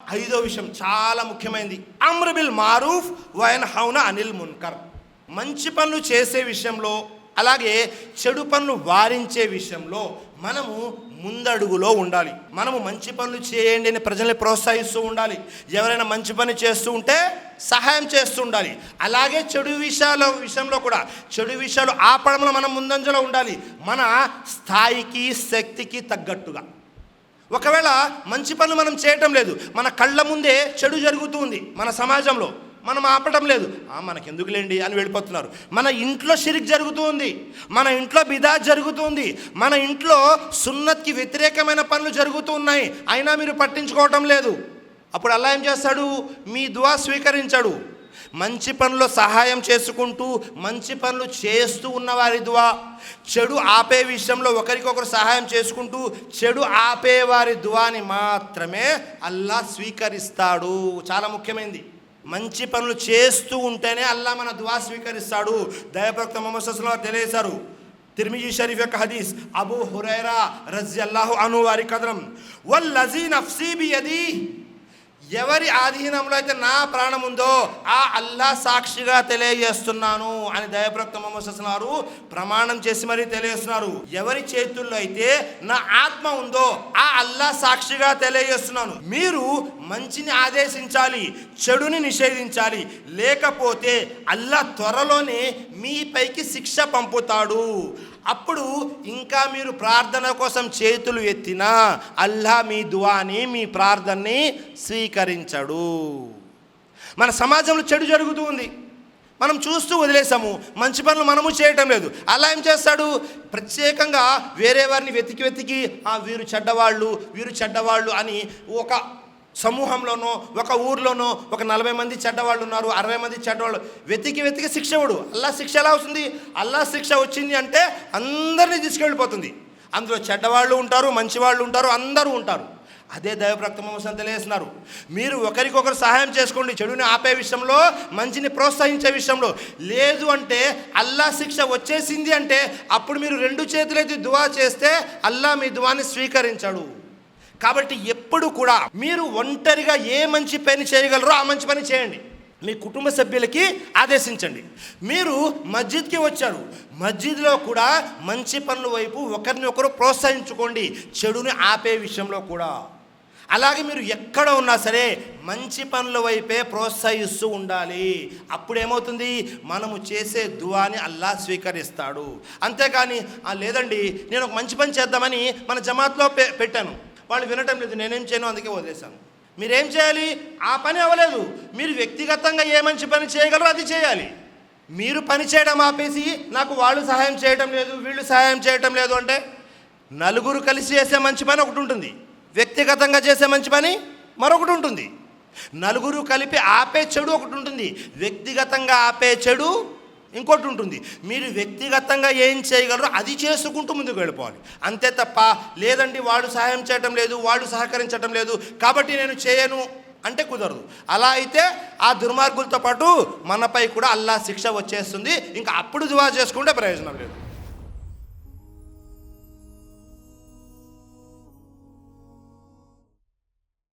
ఐదో విషయం చాలా ముఖ్యమైనది, అమ్ర్ బిల్ మారూఫ్ వయన్హౌన అనిల్ మున్కర్. మంచి పనులు చేసే విషయంలో, అలాగే చెడు పనులు వారించే విషయంలో మనము ముందడుగులో ఉండాలి. మనము మంచి పనులు చేయండి అని ప్రజల్ని ప్రోత్సహిస్తూ ఉండాలి. ఎవరైనా మంచి పని చేస్తూ ఉంటే సహాయం చేస్తూ ఉండాలి. అలాగే చెడు విషయంలో కూడా చెడు విషయాలు ఆపడంలో మనం ముందంజలో ఉండాలి, మన స్థాయికి శక్తికి తగ్గట్టుగా. ఒకవేళ మంచి పనులు మనం చేయటం లేదు, మన కళ్ళ ముందే చెడు జరుగుతుంది మన సమాజంలో, మనం ఆపటం లేదు, మనకెందుకులేండి అని వెళ్ళిపోతున్నారు. మన ఇంట్లో షిరిక్ జరుగుతుంది, మన ఇంట్లో బిదాత్ జరుగుతుంది, మన ఇంట్లో సున్నత్కి వ్యతిరేకమైన పనులు జరుగుతూ ఉన్నాయి, అయినా మీరు పట్టించుకోవటం లేదు. అప్పుడు అల్లాహ్ ఏం చేస్తాడు? మీ దువా స్వీకరించాడు. మంచి పనుల్లో సహాయం చేసుకుంటూ మంచి పనులు చేస్తూ ఉన్న వారి దువా, చెడు ఆపే విషయంలో ఒకరికొకరు సహాయం చేసుకుంటూ చెడు ఆపేవారి దువాని మాత్రమే అల్లాహ్ స్వీకరిస్తాడు. చాలా ముఖ్యమైనది. మంచి పనులు చేస్తూ ఉంటేనే అల్లాహ్ మన దువా స్వీకరిస్తాడు. దైవప్రవక్త ముహమ్మద్ సల్లల్లాహు అలైహి వసల్లం తెలియజేశారు. తిర్మిజీ షరీఫ్ యొక్క హదీస్, అబూ హురైరా రజియల్లాహు అన్హు వారి కథనం, వల్లజీ నఫ్సీ బియదీ, ఎవరి ఆధీనంలో అయితే నా ప్రాణం ఉందో ఆ అల్లాహ్ సాక్షిగా తెలియజేస్తున్నాను అని దైవప్రవక్త ముహమ్మద్ సల్లల్లాహు అలైహి వసల్లం ప్రమాణం చేసి మరీ తెలియజేస్తున్నారు. ఎవరి చేతుల్లో అయితే నా ఆత్మ ఉందో ఆ అల్లాహ్ సాక్షిగా తెలియజేస్తున్నాను, మీరు మంచిని ఆదేశించాలి, చెడుని నిషేధించాలి, లేకపోతే అల్లాహ్ త్వరలోనే మీపైకి శిక్ష పంపుతాడు. అప్పుడు ఇంకా మీరు ప్రార్థన కోసం చేతులు ఎత్తినా అల్లాహ్ మీ దువాని, మీ ప్రార్థనని స్వీకరించడు. మన సమాజంలో చెడు జరుగుతూ ఉంది, మనం చూస్తూ వదిలేసాము, మంచి పనులు మనము చేయటం లేదు. అల్లాహ్ ఏం చేస్తాడు? ప్రత్యేకంగా వేరే వారిని వెతికి వీరు చెడ్డవాళ్ళు అని ఒక సమూహంలోనో ఒక ఊర్లోనో ఒక 40 మంది చెడ్డవాళ్ళు ఉన్నారు, 60 మంది చెడ్డవాళ్ళు, వెతికి శిక్ష ఇవ్వడు. అల్లాహ్ శిక్ష ఎలా వస్తుంది? అల్లాహ్ శిక్ష వచ్చింది అంటే అందరినీ తీసుకెళ్ళిపోతుంది. అందులో చెడ్డవాళ్ళు ఉంటారు, మంచివాళ్ళు ఉంటారు, అందరూ ఉంటారు. అదే దైవప్రవక్త ముహమ్మద్ సల్లల్లాహు అలైహి వసల్లం తెలియజేస్తున్నారు. మీరు ఒకరికొకరు సహాయం చేసుకోండి, చెడుని ఆపే విషయంలో, మంచిని ప్రోత్సహించే విషయంలో. లేదు అంటే అల్లాహ్ శిక్ష వచ్చేసింది అంటే అప్పుడు మీరు 2 చేతులెత్తి దువా చేస్తే అల్లాహ్ మీ దువాని స్వీకరించాడు. కాబట్టి ఎప్పుడు కూడా మీరు ఒంటరిగా ఏ మంచి పని చేయగలరో ఆ మంచి పని చేయండి. మీ కుటుంబ సభ్యులకి ఆదేశించండి. మీరు మస్జిద్కి వచ్చారు, మస్జిద్లో కూడా మంచి పనుల వైపు ఒకరిని ఒకరు ప్రోత్సహించుకోండి, చెడుని ఆపే విషయంలో కూడా. అలాగే మీరు ఎక్కడ ఉన్నా సరే మంచి పనుల వైపే ప్రోత్సహిస్తూ ఉండాలి. అప్పుడు ఏమవుతుంది? మనము చేసే దువాని అల్లాహ్ స్వీకరిస్తాడు. అంతేకాని లేదండి నేను ఒక మంచి పని చేద్దామని మన జమాత్లో పెట్టాను, వాళ్ళు వినటం లేదు, నేనేం చేయను అందుకే వదిలేశాను. మీరేం చేయాలి? ఆ పని అవ్వలేదు, మీరు వ్యక్తిగతంగా ఏ మంచి పని చేయగలరో అది చేయాలి. మీరు పని చేయడం ఆపేసి నాకు వాళ్ళు సహాయం చేయటం లేదు, వీళ్ళు సహాయం చేయటం లేదు అంటే, నలుగురు కలిసి చేసే మంచి పని ఒకటి ఉంటుంది, వ్యక్తిగతంగా చేసే మంచి పని మరొకటి ఉంటుంది. నలుగురు కలిపి ఆపే చెడు ఒకటి ఉంటుంది, వ్యక్తిగతంగా ఆపే చెడు ఇంకోటి ఉంటుంది. మీరు వ్యక్తిగతంగా ఏం చేయగలరో అది చేసుకుంటూ ముందుకు వెళ్ళిపోవాలి. అంతే తప్ప లేదండి వాడు సహాయం చేయటం లేదు, వాళ్ళు సహకరించటం లేదు కాబట్టి నేను చేయను అంటే కుదరదు. అలా అయితే ఆ దుర్మార్గులతో పాటు మనపై కూడా అల్లాహ్ శిక్ష వచ్చేస్తుంది. ఇంకా అప్పుడు దువా చేసుకుంటే ప్రయోజనం లేదు.